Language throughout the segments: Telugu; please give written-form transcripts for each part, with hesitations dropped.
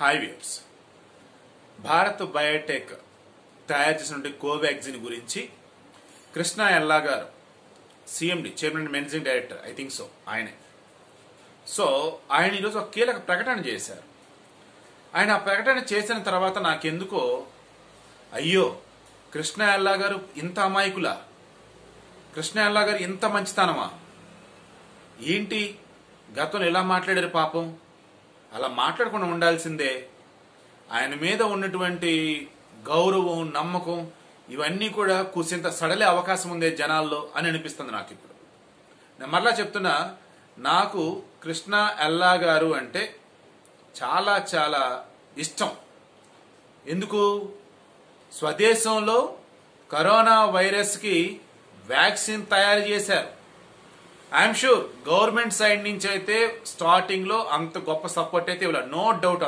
హాయ్ వ్యూవర్స్, భారత్ బయోటెక్ తయారు చేసినటువంటి కోవాక్సిన్ గురించి కృష్ణ ఎల్లా గారు, CMD chairman and managing director, I think so ఆయనే. ఆయన ఈరోజు ఒక కీలక ప్రకటన చేశారు. ఆయన ఆ ప్రకటన చేసిన తర్వాత నాకెందుకో అయ్యో కృష్ణ ఎల్లా గారు ఇంత అమాయకులా, కృష్ణ ఎల్లా గారు ఇంత మంచితనమా ఏంటి, గతంలో ఎలా మాట్లాడారు పాపం, అలా మాట్లాడకుండా ఉండాల్సిందే. ఆయన మీద ఉన్నటువంటి గౌరవం, నమ్మకం ఇవన్నీ కూడా కూసింత సడలే అవకాశం ఉందే జనాల్లో అని అనిపిస్తుంది నాకు ఇప్పుడు. నేను మరలా చెప్తున్నా, నాకు కృష్ణ ఎల్లా గారు అంటే చాలా చాలా ఇష్టం. ఎందుకు? స్వదేశంలో కరోనా వైరస్కి వ్యాక్సిన్ తయారు చేశారు. ఐఎమ్ షూర్ గవర్నమెంట్ సైడ్ నుంచి అయితే స్టార్టింగ్ లో అంత గొప్ప సపోర్ట్ అయితే ఇవ్వలేదు, నో డౌట్.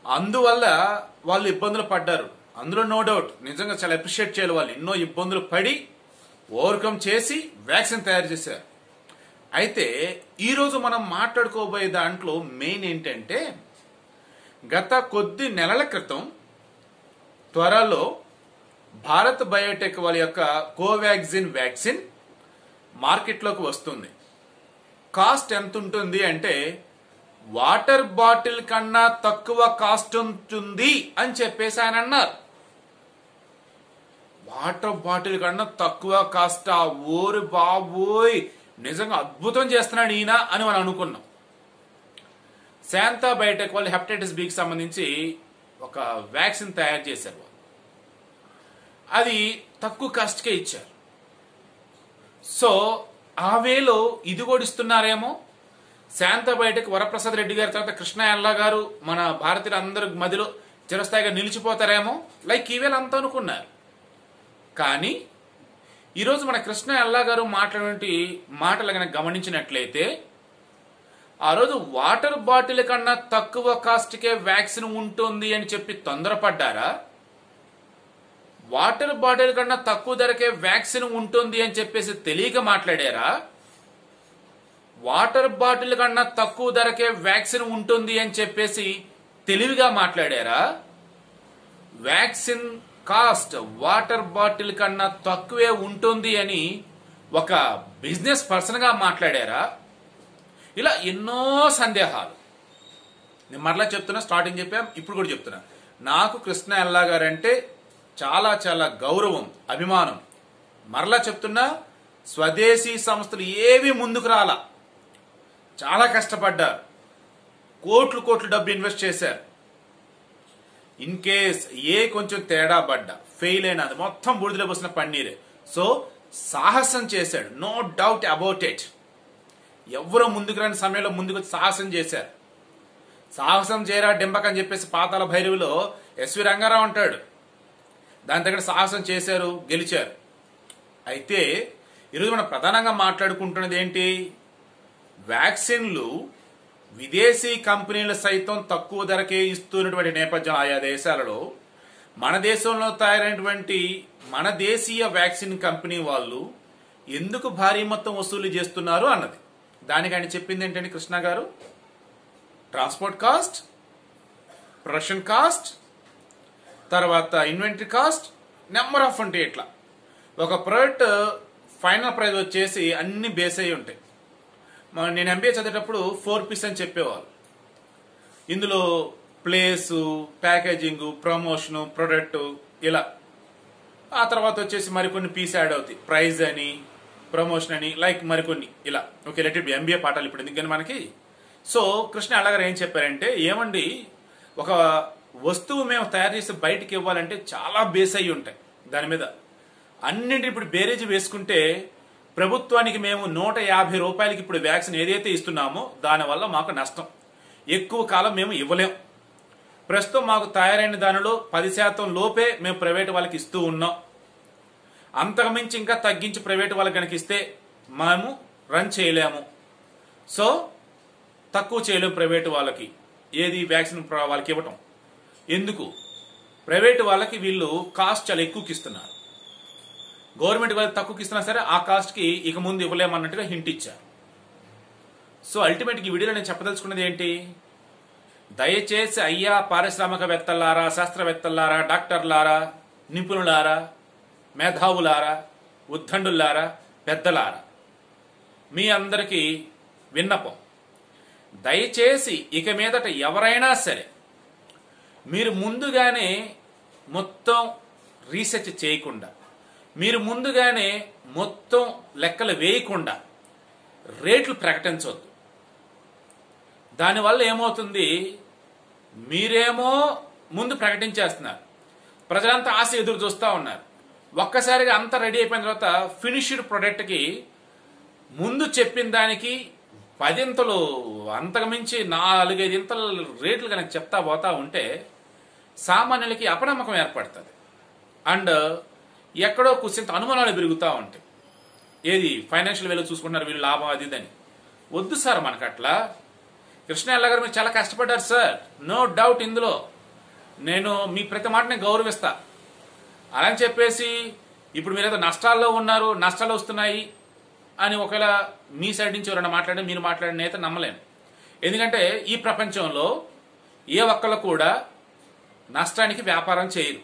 అందువల్ల వాళ్ళు ఇబ్బందులు పడ్డారు, అందులో నో డౌట్. నిజంగా చాలా అప్రిషియేట్ చేయాలి. వాళ్ళు ఎన్నో ఇబ్బందులు పడి ఓవర్కమ్ చేసి వ్యాక్సిన్ తయారు చేశారు. అయితే ఈరోజు మనం మాట్లాడుకోబోయే దాంట్లో మెయిన్ ఏంటంటే, గత కొద్ది నెలల క్రితం త్వరలో భారత్ బయోటెక్ వాళ్ళ యొక్క కోవాక్సిన్ వ్యాక్సిన్ మార్కెట్లోకి వస్తుంది. కాస్ట్ ఎంత ఉంటుంది అంటే, వాటర్ బాటిల్ కన్నా తక్కువ కాస్ట్ ఉంటుంది అని చెప్పేసి ఆయన అన్నారు. వాటర్ బాటిల్ కన్నా తక్కువ కాస్ట్, ఆ ఓరి బాబోయ్ నిజంగా అద్భుతం చేస్తున్నాడు ఈయన అని మనం అనుకున్నాం. శాంతా బయోటెక్ వాళ్ళు హెపటైటిస్ బికి సంబంధించి ఒక వ్యాక్సిన్ తయారు చేశారు. అది తక్కువ కాస్ట్కే ఇచ్చారు. ఆ వేలో ఇది కూడా ఇస్తున్నారేమో. శాంతా బయోటెక్ వరప్రసాద్ రెడ్డి గారి తర్వాత కృష్ణ ఎల్లా గారు మన భారతీయులందరి మధ్యలో చిరస్థాయిగా నిలిచిపోతారేమో, లైక్ ఈవేళ అంతా అనుకున్నారు. కానీ ఈరోజు మన కృష్ణ ఎల్లా గారు మాట్లాడే మాటలు కనుక గమనించినట్లయితే, ఆ రోజు వాటర్ బాటిల్ కన్నా తక్కువ కాస్ట్కే వ్యాక్సిన్ ఉంటుంది అని చెప్పి తొందరపడ్డారా, వాటర్ బాటిల్ కన్నా తక్కువ ధరకే వ్యాక్సిన్ ఉంటుంది అని చెప్పేసి తెలియక మాట్లాడారా, వాటర్ బాటిల్ కన్నా తక్కువ ధరకే వ్యాక్సిన్ ఉంటుంది అని చెప్పేసి తెలివిగా మాట్లాడారా, వ్యాక్సిన్ కాస్ట్ వాటర్ బాటిల్ కన్నా తక్కువే ఉంటుంది అని ఒక బిజినెస్ పర్సన్ గా మాట్లాడారా, ఇలా ఎన్నో సందేహాలు. నేను మరలా చెప్తున్నా, స్టార్టింగ్ చెప్పాం, ఇప్పుడు కూడా చెప్తున్నా, నాకు కృష్ణ ఎల్లా గారు అంటే చాలా చాలా గౌరవం, అభిమానం. మరలా చెప్తున్నా, స్వదేశీ సంస్థలు ఏవి ముందుకు రాలా, చాలా కష్టపడ్డారు, కోట్లు కోట్లు డబ్బు ఇన్వెస్ట్ చేశారు. ఇన్ కేస్ కొంచెం తేడా పడ్డా, ఫెయిల్ అయినా అది మొత్తం బూడిదలో పోసిన పన్నీరే. సాహసం చేశాడు, నో డౌట్ అబౌట్ ఇట్. ఎవరో ముందుకు రాని సమయంలో ముందుకు సాహసం చేశారు. సాహసం చేయరా డెంబక్ అని చెప్పేసి పాతాళ భైరవిలో ఎస్వి రంగారావు అంటాడు. దాని దగ్గర సాహసం చేశారు, గెలిచారు. అయితే ఈరోజు మనం ప్రధానంగా మాట్లాడుకుంటున్నది ఏంటి, వ్యాక్సిన్లు విదేశీ కంపెనీలు సైతం తక్కువ ధరకే ఇస్తున్నటువంటి నేపథ్యం ఆయా దేశాలలో మన దేశంలో తయారైనటువంటి మన దేశీయ వ్యాక్సిన్ కంపెనీ వాళ్ళు ఎందుకు భారీ మొత్తం వసూలు చేస్తున్నారు అన్నది. దానికి ఆయన చెప్పింది ఏంటంటే కృష్ణ గారు, ట్రాన్స్పోర్ట్ కాస్ట్, ప్రొడక్షన్ కాస్ట్, తర్వాత ఇన్వెంటరీ కాస్ట్, నెంబర్ ఆఫ్ ఉంటాయి. ఇట్లా ఒక ప్రోడక్ట్ ఫైనల్ ప్రైస్ వచ్చేసి అన్ని బేస్ అయి ఉంటాయి. నేను ఎంబీఏ చదివేటప్పుడు 4 P's అని చెప్పేవాళ్ళు. ఇందులో ప్లేసు, ప్యాకేజింగ్, ప్రమోషను, ప్రొడక్ట్, ఇలా. ఆ తర్వాత వచ్చేసి మరికొన్ని పీస్ యాడ్ అవుతాయి, ప్రైజ్ అని, ప్రమోషన్ అని, లైక్ మరికొన్ని ఇలా. Okay, let it be MBA పాఠాలు ఇప్పుడు ఎందుకని మనకి. కృష్ణ ఎల్లా గారు ఏం చెప్పారంటే, ఏమండి ఒక వస్తువు మేము తయారు చేసి బయటకు ఇవ్వాలంటే చాలా బేస్ అయ్యి ఉంటాయి. దాని మీద అన్నింటి ఇప్పుడు బేరేజ్ వేసుకుంటే ప్రభుత్వానికి మేము 150 రూపాయలకి ఇప్పుడు వ్యాక్సిన్ ఏదైతే ఇస్తున్నామో దానివల్ల మాకు నష్టం, ఎక్కువ కాలం మేము ఇవ్వలేం. ప్రస్తుతం మాకు తయారైన దానిలో 10% లోపే మేము ప్రైవేట్ వాళ్ళకి ఇస్తూ ఉన్నాం. అంతకుమించి ఇంకా తగ్గించి ప్రైవేట్ వాళ్ళకి కనుక ఇస్తే మేము రన్ చేయలేము. తక్కువ చేయలేము ప్రైవేట్ వాళ్ళకి ఏది వ్యాక్సిన్ వాళ్ళకి ఇవ్వటం. ఎందుకు? ప్రైవేట్ వాళ్ళకి వీళ్ళు కాస్ట్ చాలా ఎక్కువకి ఇస్తున్నారు, గవర్నమెంట్ వాళ్ళకి తక్కువకి ఇస్తున్నా సరే ఆ కాస్ట్ కి ఇక ముందు ఇవ్వలేమన్నట్టుగా హింట్ ఇచ్చారు. సో అల్టిమేట్గా ఈ వీడియోలో నేను చెప్పదలుచుకున్నది ఏంటి, దయచేసి అయ్యా పారిశ్రామికవేత్తలారా, శాస్త్రవేత్తలారా, డాక్టర్లారా, నిపుణులారా, మేధావులారా, ఉద్దండులారా, పెద్దలారా, మీ అందరికీ విన్నపం. దయచేసి ఇక మీదట ఎవరైనా సరే మీరు ముందుగానే మొత్తం రీసెర్చ్ చేయకుండా, మీరు ముందుగానే మొత్తం లెక్కలు వేయకుండా రేట్లు ప్రకటించవద్దు. దానివల్ల ఏమవుతుంది, మీరేమో ముందు ప్రకటించేస్తున్నారు, ప్రజలంతా ఆశ ఎదురు చూస్తూ ఉన్నారు. ఒక్కసారిగా అంతా రెడీ అయిపోయిన తర్వాత ఫినిష్డ్ ప్రొడక్ట్కి ముందు చెప్పిన దానికి 10 ఇంతలు, అంతకుమించి 4-5 ఇంతల రేట్లు కనుక చెప్తా పోతా ఉంటే సామాన్యులకి అపనమ్మకం ఏర్పడుతుంది. అండ్ ఎక్కడో కూర్చుంత అనుమానాలు పెరుగుతూ ఉంటాయి. ఏది ఫైనాన్షియల్ వేలో చూసుకుంటున్నారు వీళ్ళు, లాభం అది ఇదని. వద్దు సార్ మనకు అట్లా. కృష్ణ ఎల్ల గారు మీరు చాలా కష్టపడ్డారు సార్, నో డౌట్. ఇందులో నేను మీ ప్రతి మాటని గౌరవిస్తా. అలా అని చెప్పేసి ఇప్పుడు మీరేదో నష్టాల్లో ఉన్నారు, నష్టాలు వస్తున్నాయి అని ఒకవేళ మీ సైడ్ నుంచి ఎవరైనా మాట్లాడి మీరు మాట్లాడిన అయితే నమ్మలేను. ఎందుకంటే ఈ ప్రపంచంలో ఏ ఒక్కళ్ళు కూడా నష్టానికి వ్యాపారం చేయరు,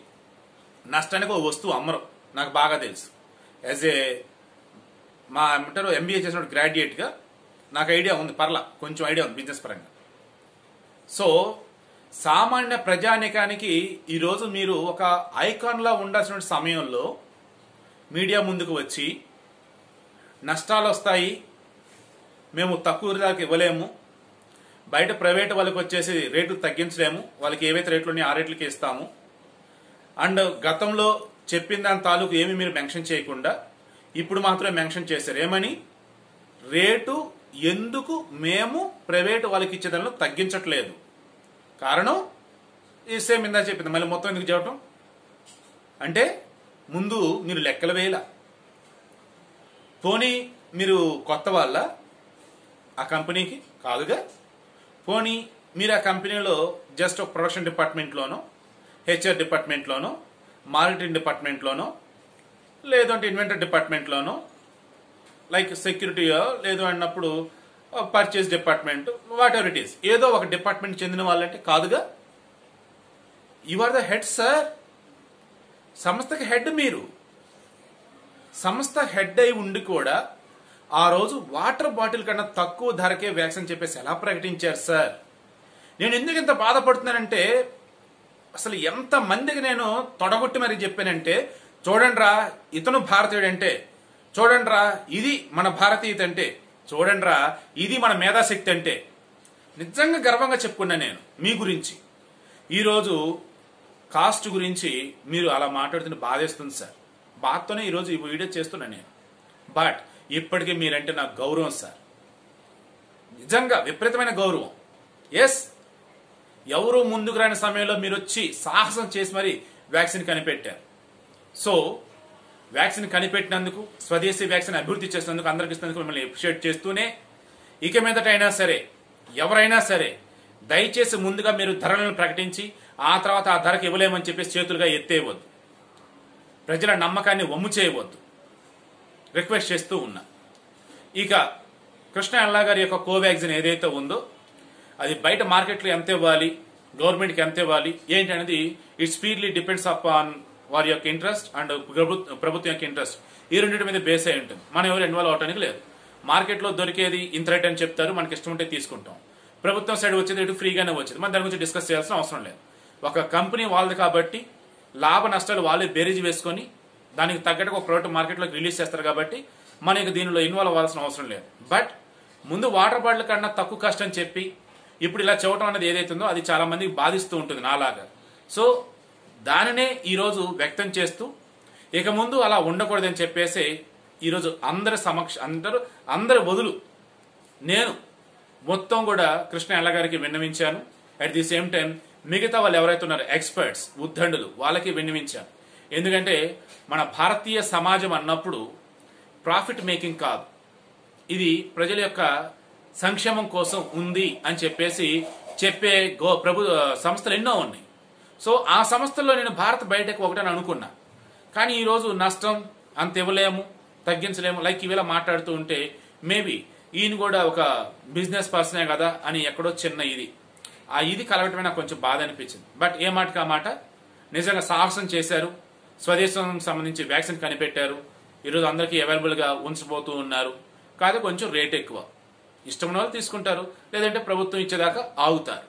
నష్టానికి ఒక వస్తువు అమ్మరు. నాకు బాగా తెలుసు. యాజ్ ఏ మా ఏమంటారు ఎంబీఏ చేసిన గ్రాడ్యుయేట్గా నాకు ఐడియా ఉంది, పర్లా కొంచెం ఐడియా ఉంది బిజినెస్ పరంగా. సో సామాన్య ప్రజానికానికి ఈరోజు మీరు ఒక ఐకాన్లా ఉండాల్సిన సమయంలో మీడియా ముందుకు వచ్చి నష్టాలు వస్తాయి, మేము తక్కువ ధరకు ఇవ్వలేము, బయట ప్రైవేట్ వాళ్ళకి వచ్చేసి రేట్లు తగ్గించలేము, వాళ్ళకి ఏవైతే రేట్లు ఉన్నాయో ఆ రేట్లకి ఇస్తాము, అండ్ గతంలో చెప్పిన దాని తాలూకు ఏమి మీరు మెన్షన్ చేయకుండా ఇప్పుడు మాత్రమే మెన్షన్ చేశారు. ఏమని? రేటు ఎందుకు మేము ప్రైవేటు వాళ్ళకి ఇచ్చేదానిలో తగ్గించట్లేదు. కారణం ఈ సేమ్ ఇందా చెప్పింది, మళ్ళీ మొత్తం ఎందుకు చెప్పటం అంటే ముందు మీరు లెక్కలు వేయాల. పోనీ మీరు కొత్త వాళ్ళ ఆ కంపెనీకి కాదుగా, పోనీ మీరు ఆ కంపెనీలో జస్ట్ ఒక ప్రొడక్షన్ డిపార్ట్మెంట్లోనో, హెచ్ఆర్ డిపార్ట్మెంట్లోనో, మార్కెటింగ్ డిపార్ట్మెంట్లోనో, లేదంటే ఇన్వెంటరీ డిపార్ట్మెంట్లోనో, లైక్ సెక్యూరిటీయో, లేదు అన్నప్పుడు purchase department, whatever it is, ఏదో ఒక డిపార్ట్మెంట్ చెందిన వాళ్ళంటే కాదుగా. You are the head sir. సంస్థకి హెడ్ మీరు. సంస్థ హెడ్ అయి ఉండి కూడా ఆ రోజు వాటర్ బాటిల్ కన్నా తక్కువ ధరకే వ్యాక్సిన్ చెప్పేసి ఎలా ప్రకటించారు సార్? నేను ఎందుకు ఇంత బాధపడుతున్నానంటే, అసలు ఎంత మందికి నేను తొడగొట్టి మరి చెప్పానంటే, చూడండిరా ఇతను భారతీయుడు అంటే, చూడండిరా ఇది మన భారతీయత అంటే, చూడండిరా ఇది మన మేధాశక్తి అంటే. నిజంగా గర్వంగా చెప్పుకున్నా నేను మీ గురించి. ఈరోజు కాస్ట్ గురించి మీరు అలా మాట్లాడుతున్న బాధేస్తుంది సార్. బాధతోనే ఈరోజు ఈ వీడియో చేస్తున్నా నేను. బట్ ఇప్పటికీ మీరంటే నాకు గౌరవం సార్, నిజంగా విపరీతమైన గౌరవం. ఎస్, ఎవరు ముందుకు రాని సమయంలో మీరు వచ్చి సాహసం చేసి మరి వ్యాక్సిన్ కనిపెట్టారు. సో వ్యాక్సిన్ కనిపెట్టినందుకు, స్వదేశీ వ్యాక్సిన్ అభివృద్ధి చేసినందుకు, అందరికి ఇస్తున్నందుకు మిమ్మల్ని అప్రిషియేట్ చేస్తూనే, ఇక మీదటైనా సరే ఎవరైనా సరే దయచేసి ముందుగా మీరు ధరలను ప్రకటించి ఆ తర్వాత ఆ ధరకు ఇవ్వలేమని చెప్పేసి చేతులుగా ఎత్తేయవద్దు, ప్రజల నమ్మకాన్ని వమ్ము చేయవద్దు, రిక్వెస్ట్ చేస్తూ ఉన్నా. ఇక కృష్ణ ఎల్లా గారి యొక్క కోవాక్సిన్ ఏదైతే ఉందో అది బయట మార్కెట్లో ఎంత ఇవ్వాలి, గవర్నమెంట్కి ఎంత ఇవ్వాలి ఏంటి అనేది ఇట్ స్పీడ్లీ డిపెండ్స్ అపాన్ వారి యొక్క ఇంట్రెస్ట్ అండ్ ప్రభుత్వం యొక్క ఇంట్రెస్ట్. ఈ రెండింటి మీద బేస్ అయి ఉంటుంది. మనం ఎవరు ఇన్వాల్వ్ అవడానికి లేదు. మార్కెట్లో దొరికేది ఇంత రేట్ అని చెప్తారు, మనకి ఇష్టం ఉంటే తీసుకుంటాం. ప్రభుత్వం సైడ్ వచ్చేది ఇటు ఫ్రీగానే వచ్చేది, మనం దాని గురించి డిస్కస్ చేయాల్సిన అవసరం లేదు. ఒక కంపెనీ వాళ్ళది కాబట్టి లాభ నష్టాలు వాళ్ళే బేరీజ్ వేసుకొని దానికి తగ్గట్టుగా ఒక ప్రోడక్ట్ మార్కెట్లోకి రిలీజ్ చేస్తారు కాబట్టి మనకి దీనిలో ఇన్వాల్వ్ అవ్వాల్సిన అవసరం లేదు. బట్ ముందు వాటర్ బాటిల్ కన్నా తక్కువ కాస్ట్ అని చెప్పి ఇప్పుడు ఇలా చెప్పడం అనేది ఏదైతుందో అది చాలా మందికి బాధిస్తూ ఉంటుంది నాలాగా. సో దానినే ఈరోజు వ్యక్తం చేస్తూ ఇక ముందు అలా ఉండకూడదని చెప్పేసి ఈరోజు అందరి బదులు నేను మొత్తం కూడా కృష్ణ ఎల్ల గారికి విన్నవించాను. అట్ ది సేమ్ టైం మిగతా వాళ్ళు ఎవరైతే ఉన్నారో ఎక్స్పర్ట్స్, ఉద్దండులు, వాళ్ళకి విన్నవించాను. ఎందుకంటే మన భారతీయ సమాజం అన్నప్పుడు ప్రాఫిట్ మేకింగ్ కాదు, ఇది ప్రజల యొక్క సంక్షేమం కోసం ఉంది అని చెప్పేసి చెప్పే సంస్థలు ఎన్నో ఉన్నాయి. సో ఆ సంస్థల్లో నేను భారత్ బయోటెక్ ఒకటని అనుకున్నా. కానీ ఈరోజు నష్టం అంత ఇవ్వలేము, తగ్గించలేము లైక్ ఇవేళ మాట్లాడుతూ ఉంటే మేబీ ఈయన కూడా ఒక బిజినెస్ పర్సనే కదా అని ఎక్కడో చిన్న ఇది. ఆ ఇది కలగటమే నాకు కొంచెం బాధ అనిపించింది. బట్ ఏ మాటకి ఆ మాట, నిజంగా సాహసం చేశారు, స్వదేశం సంబంధించి వ్యాక్సిన్ కనిపెట్టారు, ఈరోజు అందరికీ అవైలబుల్గా ఉంచబోతూ ఉన్నారు. కాదు కొంచెం రేట్ ఎక్కువ, ఇష్టం ఉన్న వాళ్ళు తీసుకుంటారు, లేదంటే ప్రభుత్వం ఇచ్చేదాకా ఆగుతారు.